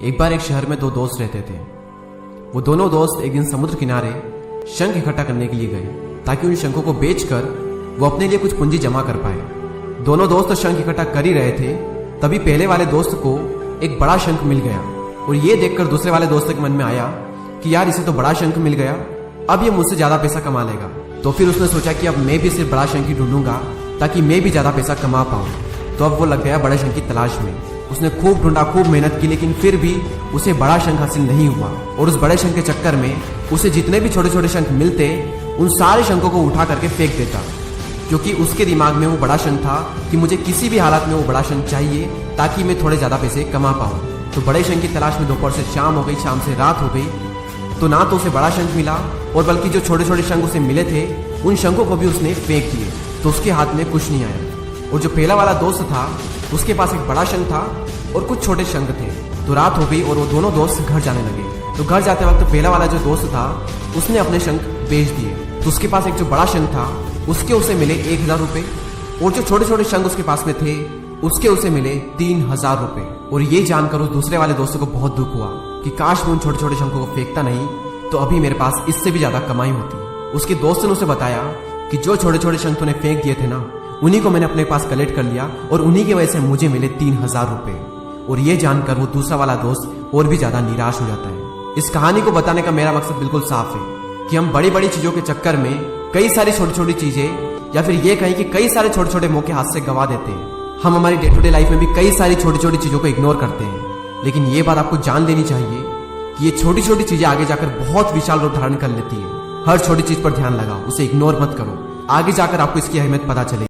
एक बार एक शहर में दो दोस्त रहते थे। वो दोनों दोस्त एक दिन समुद्र किनारे शंख इकट्ठा करने के लिए गए ताकि उन शंखों को बेचकर वो अपने लिए कुछ पूंजी जमा कर पाए। दोनों दोस्त शंख इकट्ठा कर ही रहे थे, तभी पहले वाले दोस्त को एक बड़ा शंख मिल गया और ये देखकर दूसरे वाले दोस्त के मन में आया कि यार इसे तो बड़ा शंख मिल गया, अब ये मुझसे ज्यादा पैसा कमा लेगा। तो फिर उसने सोचा कि अब मैं भी सिर्फ बड़ा शंख ही ढूंढूंगा ताकि मैं भी ज्यादा पैसा कमा पाऊं। तो अब वो लग गया बड़े शंख की तलाश में। उसने खूब ढूंढा, खूब मेहनत की, लेकिन फिर भी उसे बड़ा शंख हासिल नहीं हुआ। और उस बड़े शंख के चक्कर में उसे जितने भी छोटे छोटे शंख मिलते उन सारे शंखों को उठा करके फेंक देता, क्योंकि उसके दिमाग में वो बड़ा शंख था कि मुझे किसी भी हालत में वो बड़ा शंख चाहिए ताकि मैं थोड़े ज्यादा पैसे कमा पाऊं। तो बड़े शंख की तलाश में दोपहर से शाम हो गई, शाम से रात हो गई, तो ना तो उसे बड़ा शंख मिला और बल्कि जो छोटे छोटे शंख उसे मिले थे उन शंखों को भी उसने फेंक दिए, तो उसके हाथ में कुछ नहीं आया। और जो पहला वाला दोस्त था उसके पास एक बड़ा शंख था और कुछ छोटे शंख थे। तो रात हो गई और वो दोनों दोस्त घर जाने लगे। तो घर जाते वक्त पहला वाला जो दोस्त था उसने अपने शंख बेच दिए। तो उसके पास एक जो बड़ा शंख था उसके उसे मिले 1000 रुपए और जो छोटे छोटे शंख उसके पास में थे उसके उसे मिले 3000 रुपए। और ये जानकर उस दूसरे वाले दोस्तों को बहुत दुख हुआ कि काश मैं उन छोटे छोटे शंखों को फेंकता नहीं तो अभी मेरे पास इससे भी ज्यादा कमाई होती। उसके दोस्त ने उसे बताया कि जो छोटे छोटे शंख तूने फेंक दिए थे ना, उन्हीं को मैंने अपने पास कलेक्ट कर लिया और उन्हीं की वजह से मुझे मिले 3000 रुपए। और ये जानकर वो दूसरा वाला दोस्त और भी ज्यादा निराश हो जाता है। इस कहानी को बताने का मेरा मकसद बिल्कुल साफ है कि हम बड़ी बड़ी चीजों के चक्कर में कई सारी छोटी छोटी चीजें, या फिर ये कहें कि कई सारे छोटे छोटे मौके हाथ से गवा देते हैं। हम हमारी डे टू डे लाइफ में भी कई सारी छोटी छोटी चीजों को इग्नोर करते हैं, लेकिन ये बात आपको जान लेनी चाहिए कि ये छोटी छोटी चीजें आगे जाकर बहुत विशाल रूप धारण कर लेती है। हर छोटी चीज पर ध्यान लगाओ, उसे इग्नोर मत करो, आगे जाकर आपको इसकी अहमियत पता चलेगी।